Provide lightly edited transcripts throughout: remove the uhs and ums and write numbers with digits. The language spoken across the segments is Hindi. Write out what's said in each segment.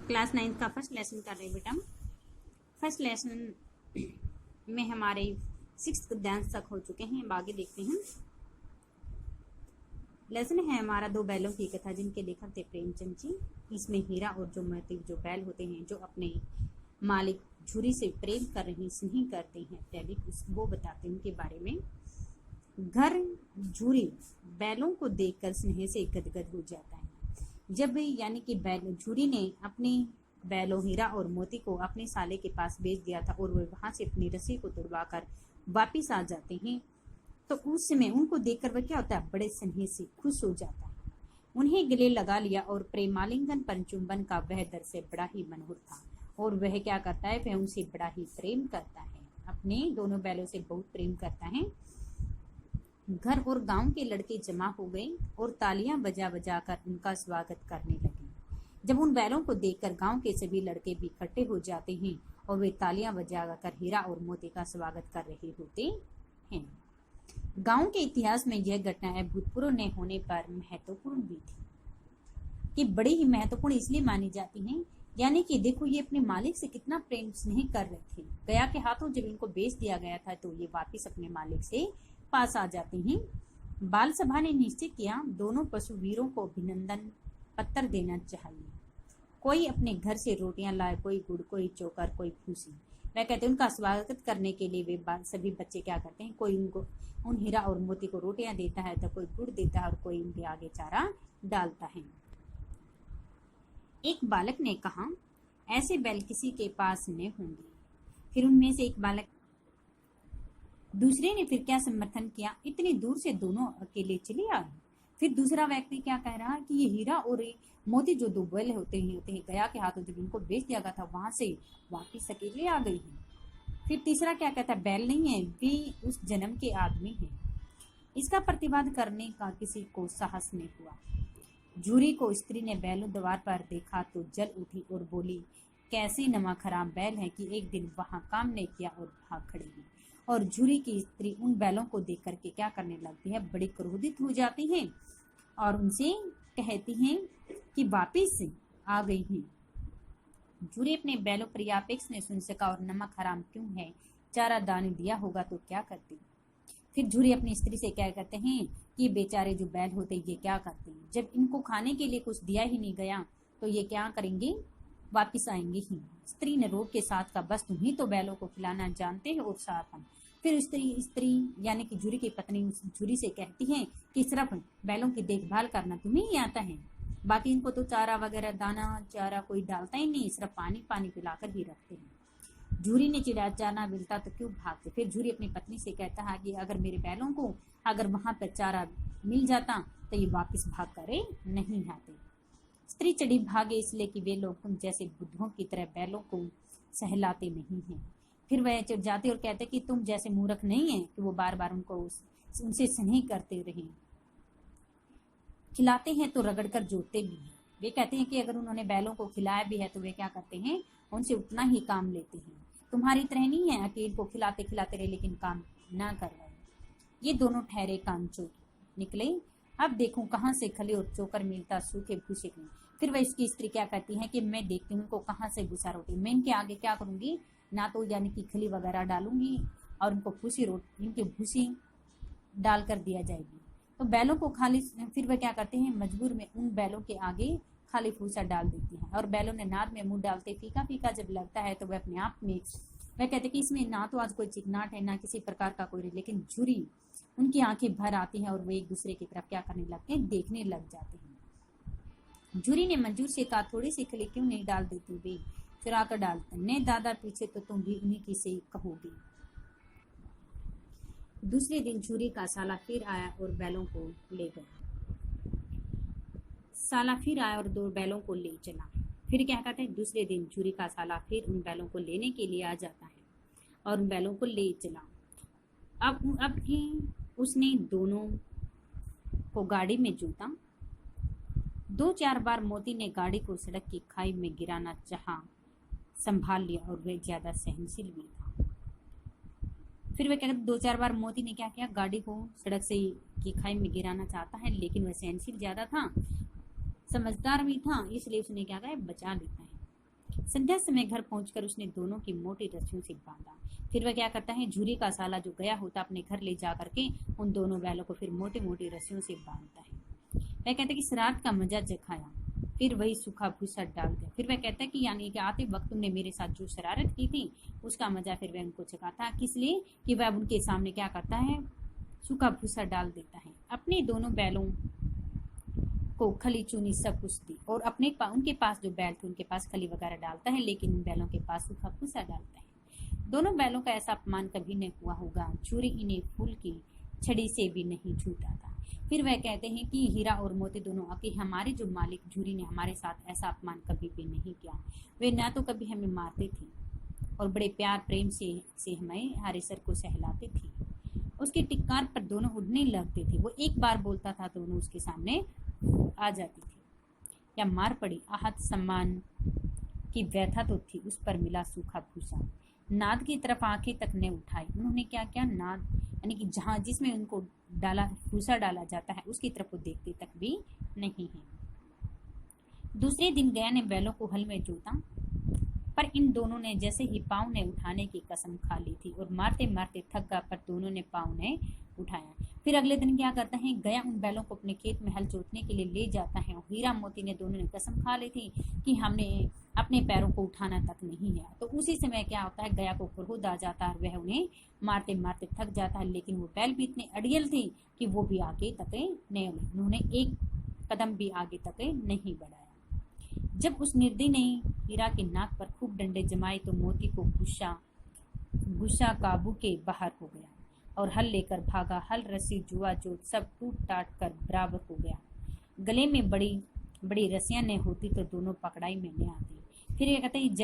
क्लास 9 का फर्स्ट लेसन कर रहे हैं बेटा। फर्स्ट लेसन में हमारे 6th डांस तक हो चुके हैं। अब आगे देखते हैं। लेसन है हमारा दो बैलों की कथा जिनके लेखक थे प्रेमचंद जी। इसमें हीरा और जो मोती जो बैल होते हैं जो अपने मालिक झुरी से प्रेम कर रही स्नेह करते हैं इत्यादि वो बताते हैं उनके बारे में। घर झुरी बैलों को देखकर स्नेह से गदगद हो जाता है। जब यानी कि बैल झुरी ने अपने बैलों हीरा और मोती को अपने साले के पास बेच दिया था और वे वहां से अपनी रस्सी को तुड़वाकर वापिस आ जाते हैं तो उस समय उनको देखकर वह क्या होता है, बड़े स्नेह से खुश हो जाता है। उन्हें गले लगा लिया और प्रेमालिंगन पर चुंबन का वह दृश्य बड़ा ही मनोहर था और वह क्या करता है, वह उनसे बड़ा ही प्रेम करता है, अपने दोनों बैलों से बहुत प्रेम करता है। घर और गांव के लड़के जमा हो गए और तालियां बजा बजा कर उनका स्वागत करने लगे। जब उन बैलों को देखकर गांव के सभी लड़के भी इकट्ठे हो जाते हैं और वे तालियां बजाकर हीरा और मोती का स्वागत कर रहे होते हैं। गांव के इतिहास में यह घटना अभूतपूर्व न होने पर महत्वपूर्ण भी थी कि बड़ी ही महत्वपूर्ण इसलिए मानी जाती है, यानी कि देखो ये अपने मालिक से कितना प्रेम स्नेह कर रहे थे। गया के हाथों जब इनको बेच दिया गया था तो ये वापिस अपने मालिक से पास आ जाते हैं। बाल सभा ने निश्चय किया दोनों पशु वीरों को अभिनंदन पत्र देना चाहिए। कोई अपने घर से रोटियां लाए, कोई गुड़, कोई चोकर, कोई भूसी। वह कहते हैं उनका स्वागत करने के लिए वे सभी बच्चे क्या करते हैं, कोई उनको उन हीरा और मोती को रोटियां देता है तो कोई गुड़ देता है और कोई उनके आगे चारा डालता है। एक बालक ने कहा ऐसे बैल किसी के पास न होंगे। फिर उनमें से एक बालक दूसरे ने फिर क्या समर्थन किया, इतनी दूर से दोनों अकेले चले आए। फिर दूसरा व्यक्ति क्या कह रहा है कि ये हीरा और मोती जो दो बैल होते हैं गया के हाथों जब इनको बेच दिया गया था वहां से वापिस अकेले आ गई है। फिर तीसरा क्या कहता है, बैल नहीं है, वे उस जन्म के आदमी हैं। इसका प्रतिवाद करने का किसी को साहस नहीं हुआ। झुरी को स्त्री ने बैलों द्वार पर देखा तो जल उठी और बोली, कैसे नमा खराब बैल है कि एक दिन वहां काम नहीं किया और भाग खड़ी हुई। और झुरी की स्त्री उन बैलों को देख करके क्या करने लगती है, बड़ी क्रोधित हो जाती है और उनसे कहती हैं कि वापिस आ गई हैं। झुरी अपने बैलों प्रियापेक्ष ने सुन सका और नमक हराम क्यों है, चारा दाने दिया होगा तो क्या करती। फिर झुरी अपनी स्त्री से क्या कहते हैं कि बेचारे जो बैल होते ये क्या करते हैं, जब इनको खाने के लिए कुछ दिया ही नहीं गया तो ये क्या करेंगे, वापिस आएंगे ही। स्त्री ने रोग के साथ का बस तुम्ही तो बैलों को खिलाना जानते हैं और साथ हम। फिर स्त्री यानी कि झुरी की पत्नी झुरी से कहती है कि सिर्फ बैलों की देखभाल करना तुम्हें ही आता है, बाकी इनको तो चारा वगैरह दाना चारा कोई डालता ही नहीं, सिर्फ पानी पानी पिलाकर ही रखते हैं। झुरी ने चिड़ा चारा मिलता तो क्यों भागते। फिर झुरी अपनी पत्नी से कहता है कि अगर मेरे बैलों को अगर वहां पर चारा मिल जाता तो ये वापिस भाग करे नहीं आते। स्त्री चढ़ी भागे इसलिए कि वे लोग तुम जैसे बुद्धों की तरह बैलों को सहलाते नहीं हैं। फिर वह चढ़ जाते और कहते कि तुम जैसे मूर्ख नहीं है कि वो बार बार उनको उनसे स्नेह करते रहे, खिलाते हैं तो रगड़कर जोतते भी हैं। वे कहते हैं कि अगर उन्होंने बैलों को खिलाया भी है तो वे क्या करते हैं, उनसे उतना ही काम लेते हैं। तुम्हारी तरह नहीं है अकेले को खिलाते खिलाते रहे लेकिन काम ना करवाए। ये दोनों ठहरे कामचोर निकले। अब देखूं कहाँ से खली और चोकर मिलता सूखे भूसे की। फिर वह इसकी स्त्री क्या कहती है कि मैं देखती हूँ इनको कहाँ से भूसा रोटी, मैं इनके आगे क्या करूंगी, ना तो यानी कि खली वगैरह डालूंगी और इनको भूसी रोटी इनकी भूसी डालकर दिया जाएगी। तो बैलों को खाली फिर वह क्या करते हैं, मजबूर में उन बैलों के आगे खाली भूसा डाल देती हैं और बैलों ने नाद में मुंह डालते फीका फीका जब लगता है तो वह अपने आप में वह कहते कि इसमें ना तो आज कोई चिकनाट है ना किसी प्रकार का कोई, लेकिन झुरी उनकी आंखें भर आती हैं और वे एक दूसरे की तरफ क्या करने लगते हैं, देखने लग जाते हैं। झुरी ने मंजूर से कहा थोड़ी सी खली क्यों नहीं डाल देती, वे चुरा कर डालते ने दादा पीछे तो तुम भी उन्हीं की से कहोगी। दूसरे दिन झुरी का साला फिर आया और बैलों को ले गया। साला फिर आया और दो बैलों को ले चला। फिर क्या कहते हैं, दूसरे दिन झुरी का साला फिर उन बैलों को लेने के लिए आ जाता है और उन बैलों को ले चला। अब भी उसने दोनों को गाड़ी में जोता। 2-4 बार मोती ने गाड़ी को सड़क की खाई में गिराना चाहा, संभाल लिया और वह ज्यादा सहनशील भी था। फिर वह कहते 2-4 बार मोती ने क्या किया, गाड़ी को सड़क से की खाई में गिराना चाहता है लेकिन वह सहनशील ज्यादा था, समझदार भी था, इसलिए उसने क्या कहा, बचा लेता है। संध्या समय घर पहुंचकर उसने दोनों की मोटी रस्सियों से बांधा। फिर वह क्या करता है, झूरी का साला जो गया होता अपने घर ले जा करके उन दोनों बैलों को फिर मोटी मोटी रस्सियों से बांधता है। वह कहता है कि श्राद्ध का मजा चखाया, फिर वही सूखा भूसा डाल दिया। फिर वह कहता है कि यानी कि आते वक्त तुमने मेरे साथ जो शरारत की थी उसका मजा फिर वह उनको चखाता है, किस लिए कि वह उनके सामने क्या करता है, सूखा भूसा डाल देता है। अपने दोनों बैलों को खली चूनी सब कुछ दी और उनके पास जो बैल थे उनके पास खली वगैरह डालता है, लेकिन उन बैलों के पास सूखा भूसा डालता है। दोनों बैलों का ऐसा अपमान कभी नहीं हुआ होगा, चूरी इन्हें फूल की छड़ी से भी नहीं छूता था। फिर वह कहते हैं कि हीरा और मोती दोनों आके हमारे जो मालिक झूरी ने हमारे साथ ऐसा अपमान कभी भी नहीं किया। वे ना तो कभी हमें मारते थे और बड़े प्यार प्रेम से हमें हरे सर को सहलाते थे। उसके टिक्कार पर दोनों उड़ने लगते थे। वो एक बार बोलता था दोनों उसके सामने आ जाती थी। या मार पड़ी आहत सम्मान की व्यथा तो थी, उस पर मिला सूखा भूसा। नाद की तरफ आंखें तक ने उठाई। उन्होंने क्या क्या, नाद यानी कि जहाँ जिसमें उनको डाला भूसा डाला जाता है उसकी तरफ वो देखते तक भी नहीं है। दूसरे दिन गया ने बैलों को हल में जोता, पर इन दोनों ने जैसे ही पाँव ने उठाने की कसम खा ली थी और मारते मारते थक गया, पर दोनों ने पाँव ने उठाया। फिर अगले दिन क्या करता है, गया उन बैलों को अपने खेत में हल जोतने के लिए ले जाता है और हीरा मोती ने दोनों ने कसम खा ली थी कि हमने अपने पैरों को उठाना तक नहीं है। तो उसी समय क्या होता है, गया को क्रोध आ जाता है, वह उन्हें मारते मारते थक जाता है, लेकिन वो बैल भी इतने अड़ियल थी कि वो भी आगे तक नहीं, उन्होंने एक कदम भी आगे तक नहीं बढ़ाया। जब उस निर्दयी ने हीरा के नाक पर खूब डंडे जमाए तो मोती को गुस्सा काबू के बाहर हो गया और हल लेकर भागा। हल, रस्सी, जुआ जोत सब टूट टाट कर बराबर हो गया। गले में बड़ी बड़ी रस्सियां न होती तो दोनों पकड़ाई में न आती। फिर ये कहते हैं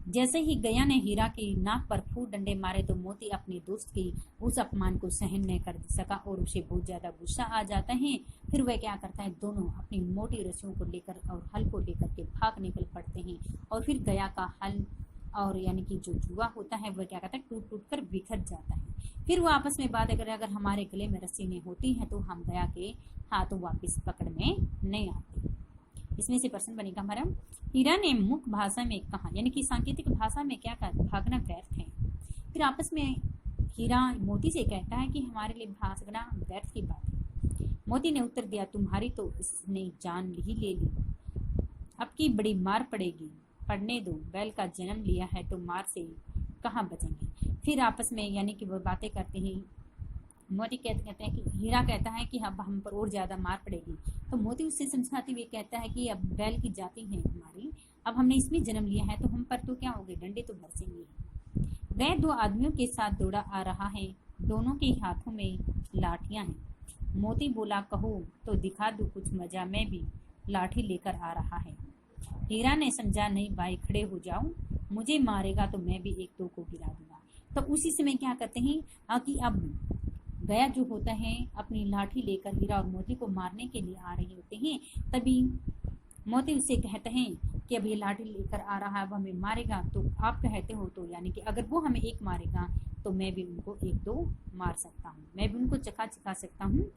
जैसे ही गया ने हीरा की नाक पर खूब डंडे मारे तो मोती अपने दोस्त की उस अपमान को सहन नहीं कर सका और उसे बहुत ज्यादा गुस्सा आ जाता है। फिर वह क्या करता है, दोनों अपनी मोटी रस्सियों को लेकर और हल को लेकर के भाग निकल पड़ते हैं और फिर गया का हल और यानी कि जो जुआ होता है वह क्या करता है, टूट टूट कर बिखर जाता है। फिर वो आपस में बातें करें, अगर हमारे गले में रस्सी नहीं होती है तो हम गया के हाथों वापिस पकड़ में नहीं आते। इसमें से प्रश्न बनेगा हमारा, हीरा ने मुख्य भाषा में कहा, यानी कि सांकेतिक भाषा में क्या कहा, भागना व्यर्थ है। फिर आपस में हीरा मोती से कहता है कि हमारे लिए भागना व्यर्थ की बात है। मोती ने उत्तर दिया, तुम्हारी तो इसने जान ही ले ली, अब की बड़ी मार पड़ेगी, पढ़ने दो, बैल का जन्म लिया है तो मार से कहाँ बचेंगे। फिर आपस में यानी कि वो बातें करते हैं। मोती कहते हैं कि हीरा कहता है कि अब हम पर और ज्यादा मार पड़ेगी, तो मोती उससे समझाते हुए कहता है कि अब बैल की जाति है हमारी, अब हमने इसमें जन्म लिया है तो हम पर तो क्या हो गए, डंडे तो बरसेंगे। वह दो आदमियों के साथ दौड़ा आ रहा है, दोनों के हाथों में लाठियां हैं। मोती बोला, कहो तो दिखा दूं कुछ मजा, मैं भी लाठी लेकर आ रहा है। हीरा ने समझा, नहीं भाई खड़े हो जाओ, मुझे मारेगा तो मैं भी एक दो को गिरा दूंगा। तो उसी समय क्या करते हैं कि अब गया जो होता है अपनी लाठी लेकर हीरा और मोती को मारने के लिए आ रहे होते हैं। तभी मोती उससे कहते हैं कि अब ये लाठी लेकर आ रहा है, अब हमें मारेगा, तो आप कहते हो तो यानी कि अगर वो हमें एक मारेगा तो मैं भी उनको एक दो मार सकता हूँ, मैं भी उनको चखा सकता हूँ।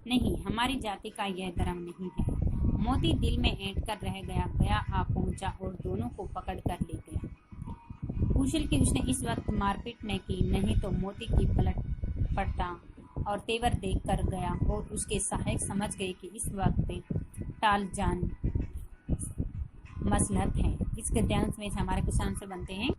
नहीं, हमारी जाति का यह धर्म नहीं है। मोती दिल में ऐंठ कर रह गया। गया आ पहुंचा और दोनों को पकड़ कर ले गया। कुशल की उसने इस वक्त मारपीट न की, नहीं तो मोती की पलट पड़ता और तेवर देख कर गया और उसके सहायक समझ गए कि इस वक्त टाल जान मसलहत है। इस गद्यांश में से हमारे कुछ आंसर बनते हैं।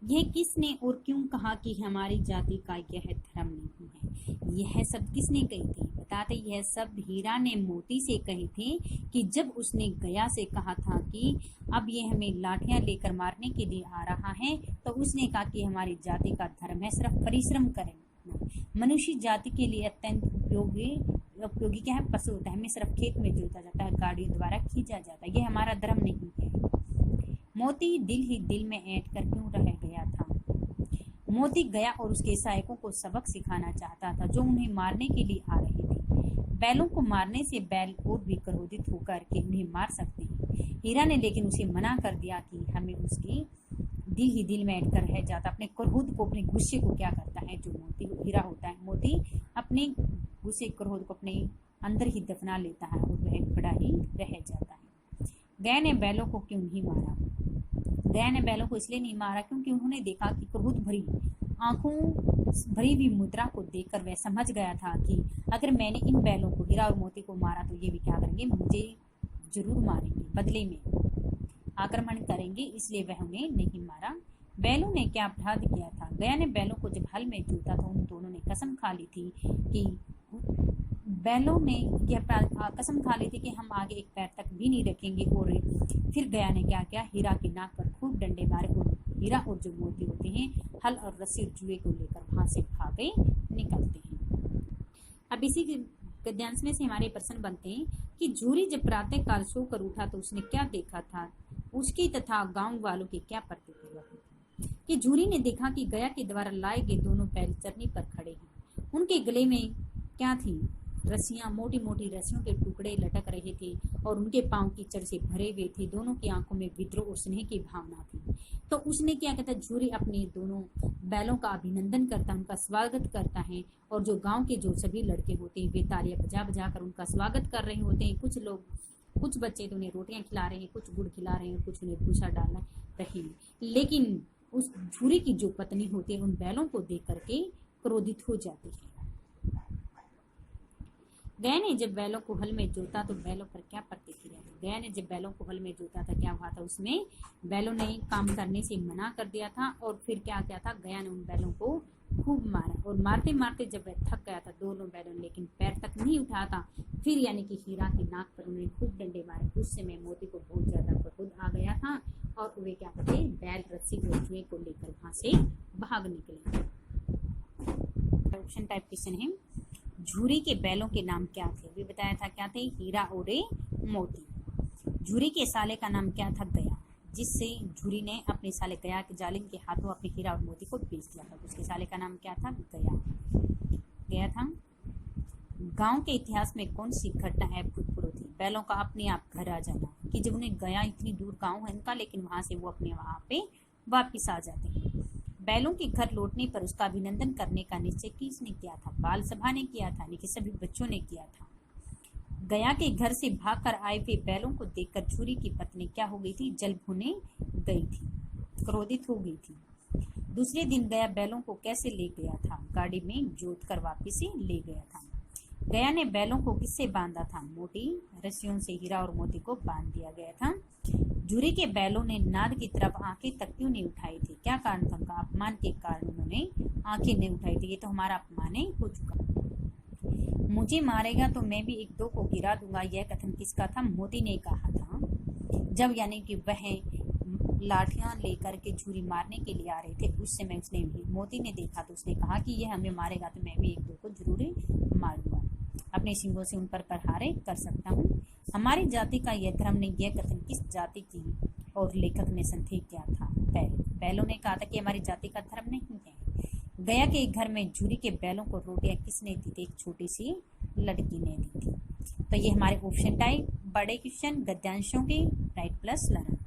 यह किसने और क्यों कहा कि हमारी जाति का यह धर्म नहीं है। यह सब किसने कही थी, बताते यह सब हीरा ने मोती से कही थी कि जब उसने गया से कहा था कि अब ये हमें लाठियां लेकर मारने के लिए आ रहा है, तो उसने कहा कि हमारी जाति का धर्म है सिर्फ परिश्रम करें। मनुष्य जाति के लिए अत्यंत उपयोगी क्या है, पशु होता है, हमें सिर्फ खेत में जोता जाता है, गाड़ियों द्वारा खींचा जाता है, यह हमारा धर्म नहीं है। मोती दिल ही दिल में ऐंठ कर क्यों रह गया था। मोती गया और उसके सहायकों को सबक सिखाना चाहता था जो उन्हें मारने के लिए आ रहे थे। बैलों को मारने से बैल और भी क्रोधित होकर के उन्हें मार सकते हैं। हीरा ने लेकिन उसे मना कर दिया कि हमें उसकी दिल ही दिल में ऐंठ कर रह जाता, अपने क्रोध को, अपने गुस्से को क्या करता है, जो मोती हीरा होता है, मोती अपने गुस्से क्रोध को अपने अंदर ही दफना लेता है और वह बड़ा ही रह जाता है। गया ने बैलों को क्यों नहीं मारा? गया ने बैलों को इसलिए नहीं मारा क्योंकि उन्होंने देखा कि क्रोध भरी आंखों भरी हुई मुद्रा को देखकर वह समझ गया था कि अगर मैंने इन बैलों को, हीरा और मोती को मारा तो ये भी क्या करेंगे, मुझे जरूर मारेंगे, बदले में आक्रमण करेंगे, इसलिए वह उन्हें नहीं मारा। बैलों ने क्या अपराध किया था? गया ने बैलों को जब हल में जोता था उन दोनों ने कसम खा ली थी कि बैलों ने यह कसम खा ली थी कि हम आगे एक पैर तक भी नहीं रखेंगे। और फिर गया ने क्या किया, हीरा की नाक पर खूब डंडे मारे और हीरा और जो मोती होते हैं हल और रस्सी और जुए को लेकर वहां से भागे निकलते हैं। अब इसी गद्यांश में से हमारे प्रश्न बनते हैं कि झूरी जब प्रातः काल सोकर उठा तो उसने क्या देखा था, उसकी तथा गांव वालों की क्या प्रतिक्रिया थी? कि झूरी ने देखा कि गया के द्वारा लाए गए दोनों बैल चरनी पर खड़े हैं। उनके गले में क्या थी, रस्सियां, मोटी मोटी रस्सियों के टुकड़े लटक रहे थे और उनके पांव कीचड़ से भरे हुए थे। दोनों की आंखों में विद्रोह और स्नेह की भावना थी। तो उसने क्या कहता है, झूरी अपने दोनों बैलों का अभिनंदन करता, उनका स्वागत करता है और जो गांव के जो सभी लड़के होते हैं वे तालियां बजा बजा कर उनका स्वागत कर रहे होते हैं। कुछ बच्चे तो उन्हें रोटियां खिला रहे हैं, कुछ गुड़ खिला रहे हैं और कुछ उन्हें भूसा डाल रहे हैं। लेकिन उस झूरी की जो पत्नी होती है उन बैलों को देख करके क्रोधित हो जाती है। गया ने जब बैलों को हल में जोता तो बैलों पर क्या प्रतिक्रिया थी? गया ने जब बैलों को हल में जोता था क्या हुआ था, उसमें बैलों ने काम करने से मना कर दिया था और फिर क्या किया था, गया ने उन बैलों को खूब मारा और मारते मारते जब वह थक गया था दोनों बैलों ने, लेकिन पैर तक नहीं उठा था, फिर यानी कि हीरा की नाक पर उन्होंने खूब डंडे मारे। उस समय मोती को बहुत ज्यादा क्रोध आ गया था और वे क्या करते, बैल रस्सी और जुए को लेकर वहां से भाग निकले। ऑप्शन टाइप क्वेश्चन है, झूरी के बैलों के नाम क्या थे? अभी बताया था क्या थे, हीरा और मोती। झूरी के साले का नाम क्या था, गया, जिससे झूरी ने अपने साले गया के जालिम के हाथों अपने हीरा और मोती को बेच दिया था। उसके साले का नाम क्या था, गया था। गांव के इतिहास में कौन सी घटना अभूतपूर्व थी? बैलों का अपने आप घर आ जाना, कि जब उन्हें गया, इतनी दूर गांव है उनका, लेकिन वहां से वो अपने वहां पे वापिस आ जाते हैं। बैलों के घर लौटने पर उसका अभिनंदन करने का निश्चय किसने किया था? बाल सभा ने किया था, कि सभी बच्चों ने किया था। गया के घर से भागकर आए हुए बैलों को देखकर झूरी की पत्नी क्या हो गई थी, जल भुने गई थी, क्रोधित हो गई थी। दूसरे दिन गया बैलों को कैसे ले गया था? गाड़ी में जोत कर वापिस ले गया था। गया ने बैलों को किससे बांधा था? मोटी रस्सियों से हीरा और मोती को बांध दिया गया था। झूरी के बैलों ने नाद की तरफ आंखें तक क्यों नहीं उठाई थी? क्या कारण था उनका? अपमान के कारण उन्होंने आंखें नहीं उठाई थी। ये तो हमारा अपमान हो चुका। मुझे मारेगा तो मैं भी एक दो को गिरा दूंगा, यह कथन किसका था? मोती ने कहा था। जब यानी कि वह लाठियां लेकर के झूरी मारने के लिए आ रहे थे, उस समय उसने मोती ने देखा तो उसने कहा कि यह हमें मारेगा तो मैं भी एक दो को जरूर मारूंगा, अपने सिंगों से उन पर प्रहार कर सकता हूँ। हमारी जाति का यह धर्म नहीं, यह कथन किस जाति की और लेखक ने संदेह किया था? बैलों ने कहा था कि हमारी जाति का धर्म नहीं है। गया के घर में झूरी के बैलों को रोटियां किसने दी थी? एक छोटी सी लड़की ने दी थी। तो ये हमारे ऑप्शन टाइप बड़े क्वेश्चन गद्यांशों के राइट प्लस लर्न।